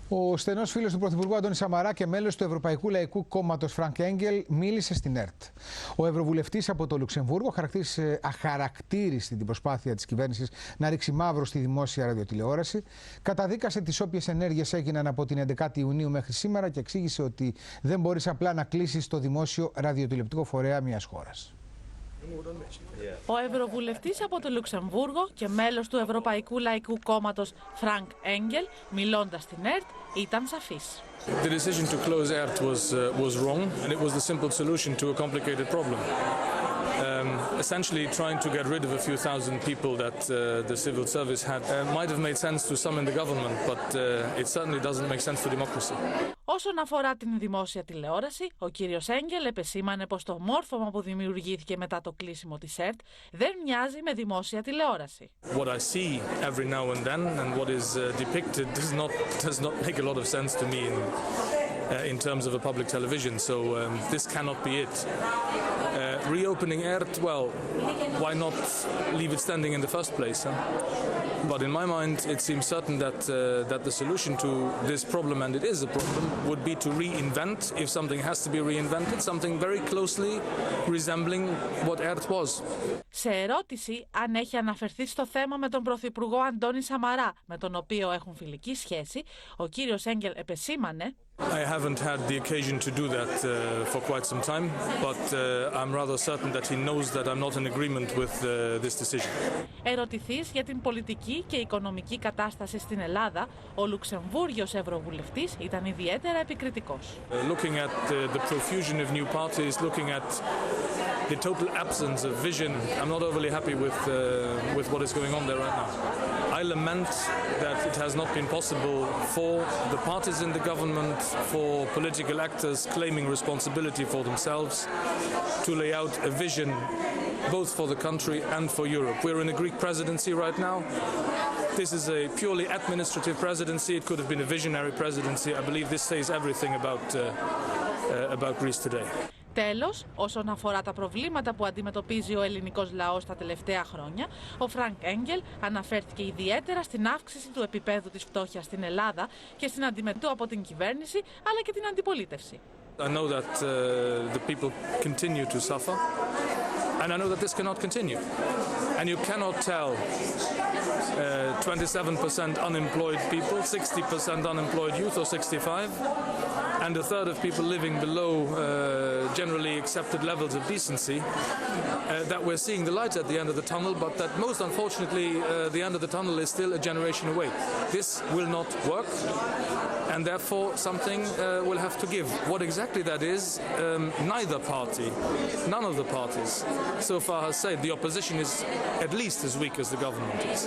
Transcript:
Ο στενός φίλος του Πρωθυπουργού Αντώνη Σαμαρά και μέλος του Ευρωπαϊκού Λαϊκού Κόμματος Φράνκ Ένγκελ μίλησε στην ΕΡΤ. Ο Ευρωβουλευτής από το Λουξεμβούργο χαρακτήρισε αχαρακτήριστη την προσπάθεια της κυβέρνησης να ρίξει μαύρο στη δημόσια ραδιοτηλεόραση, καταδίκασε τις όποιες ενέργειες έγιναν από την 11η Ιουνίου μέχρι σήμερα και εξήγησε ότι δεν μπορείς απλά να κλείσεις το δημόσιο ραδιοτηλεοπτικό φορέα μιας χώρας. Ο Ευρωβουλευτής από το Λουξεμβούργο και μέλος του Ευρωπαϊκού Λαϊκού Κόμματος Φράνκ Ένγκελ, μιλώντας στην ΕΡΤ, ήταν σαφής. The decision to close ERT was wrong, and it was the simple solution to a complicated problem. Essentially, trying to get rid of a few thousand people that the civil service had might have made sense to some in the government, but it certainly doesn't make sense for democracy. Όσον αφορά την δημόσια τηλεόραση, ο κύριος Ένγκελ επεσήμανε πως το μόρφωμα που δημιουργήθηκε μετά το κλείσιμο της ΕΡΤ δεν μοιάζει με δημόσια τηλεόραση. What I see every now and then and what is depicted does not make a lot of sense to me in terms of a public television, so this cannot be it. Reopening ERT, well, why not leave it standing in the first place? Huh? But in my mind, it seems certain that the solution to this problem, and it is a problem, would be to reinvent, if something has to be reinvented, something very closely resembling what ERT was. Σε ερώτηση αν έχει αναφερθεί στο θέμα με τον Πρωθυπουργό Αντώνη Σαμαρά, με τον οποίο έχουν φιλική σχέση, ο κύριος Ένγκελ επεσήμανε: I haven't had the occasion to do that for quite some time, but I'm rather certain that he knows that I'm not in agreement with this decision. Ερωτηθείς για την πολιτική και οικονομική κατάσταση στην Ελλάδα, ο Λουξεμβούργιος Ευρωβουλευτής ήταν ιδιαίτερα επικριτικός. Looking at the profusion of new parties, looking at the total absence of vision, I'm not overly happy with what is going on there right now. I lament that it has not been possible for the parties in the government, for political actors claiming responsibility for themselves, to lay out a vision both for the country and for Europe. We're in a Greek presidency right now. This is a purely administrative presidency. It could have been a visionary presidency. I believe this says everything about Greece today. Τέλος, όσον αφορά τα προβλήματα που αντιμετωπίζει ο ελληνικός λαός τα τελευταία χρόνια, ο Φράνκ Ένγκελ αναφέρθηκε ιδιαίτερα στην αύξηση του επίπεδου της φτώχειας στην Ελλάδα και στην αντιμετώπιση από την κυβέρνηση αλλά και την αντιπολίτευση. I know that the people continue to suffer, and I know that this cannot continue. And you cannot tell 27% unemployed people, 60% unemployed youth or 65, and a third of people living below generally accepted levels of decency, that we're seeing the light at the end of the tunnel, but that most unfortunately the end of the tunnel is still a generation away. This will not work, and therefore something will have to give. What exactly that is, neither party, none of the parties so far has said. The opposition is at least as weak as the government is.